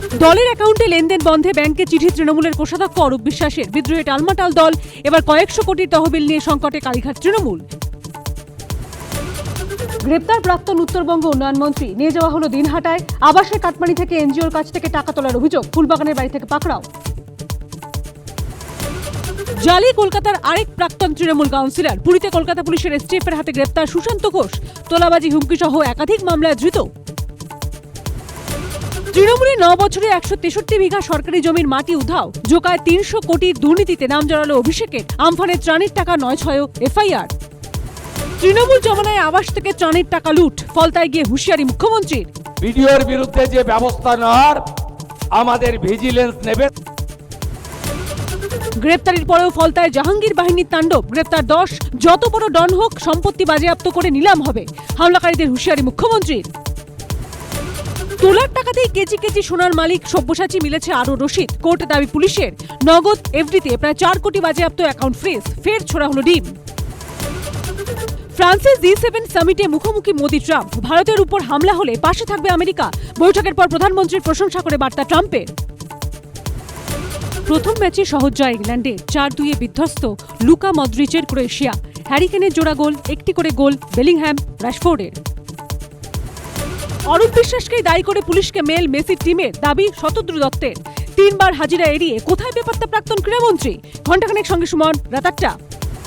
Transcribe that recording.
দলের অ্যাকাউন্টে লেনদেন বন্ধে ব্যাংকে চিঠি তৃণমূলের কোষাধ্যক্ষ অরূপ বিশ্বাসের। বিদ্রোহে টালমাটাল দল, এবার কয়েকশো কোটির তহবিল নিয়ে সংকটে কালীঘাট তৃণমূল। গ্রেপ্তার প্রাক্তন উত্তরবঙ্গ উন্নয়ন মন্ত্রী, নিয়ে যাওয়া হলো দিনহাটায়। আবাসের কাটমানি থেকে এনজিওর কাছ থেকে টাকা তোলার অভিযোগ, ফুলবাগানের বাড়ি থেকে পাকড়াও। জালি কলকাতার আরেক প্রাক্তন তৃণমূল কাউন্সিলর, পুরীতে কলকাতা পুলিশের এসটিএফের হাতে গ্রেপ্তার সুশান্ত ঘোষ, তোলাবাজি হুমকি সহ একাধিক মামলায় ধৃত। তৃণমূলে 9 বছরে 163 বিঘা সরকারি জমির মাটি উধাও, জোকায় 300 কোটির দুর্নীতিতে নাম জড়ালো অভিষেকের। আমফানের ত্রাণের টাকা 9-6 এফআইআর। তৃণমূল জমানায় আবাস থেকে ত্রাণের টাকা লুট, ফলতায় গিয়ে হুঁশিয়ারি মুখ্যমন্ত্রীর। ভিডিওর বিরুদ্ধে যে ব্যবস্থা নেওয়ার আমাদের ভিজিলেন্স নেবে। গ্রেপ্তারির পরেও ফলতায় জাহাঙ্গীর বাহিনীর তাণ্ডব, গ্রেপ্তার 10, যত বড় ডন হোক সম্পত্তি বাজেয়াপ্ত করে নিলাম হবে, হামলাকারীদের হুঁশিয়ারি মুখ্যমন্ত্রীর। তোলার টাকাতেই কেজি কেজি সোনার মালিক সব্যসাচী, মিলেছে আরও রসিদ, কোর্টে দাবি পুলিশের। নগদ এফডিতে প্রায় 4 কোটি বাজেয়াপ্ত, অ্যাকাউন্ট ফ্রিজ, ফের ছোড়া হলো ডিম। ফ্রান্সের G7 সামিটে মুখোমুখি মোদি ট্রাম্প, ভারতের উপর হামলা হলে পাশে থাকবে আমেরিকা। বৈঠকের পর প্রধানমন্ত্রীর প্রশংসা করে বার্তা ট্রাম্পের। প্রথম ম্যাচে সহজ জয় ইংল্যান্ডে, 4-2 বিধ্বস্ত লুকা মদ্রিচের ক্রোয়েশিয়া। হ্যারি কেনের জোড়া গোল, একটি করে গোল বেলিংহ্যাম, রাশফোর্ডের। অরূপ বিশ্বাসকে দায়ী করে পুলিশকে মেল মেসির টিমের, দাবি শতদ্রু দত্তের। 3 বার হাজিরা এড়িয়ে কোথায় বেপাত্তা প্রাক্তন ক্রীড়ামন্ত্রী? ঘণ্টাখানেক সঙ্গে সুমন, রাত 8টা।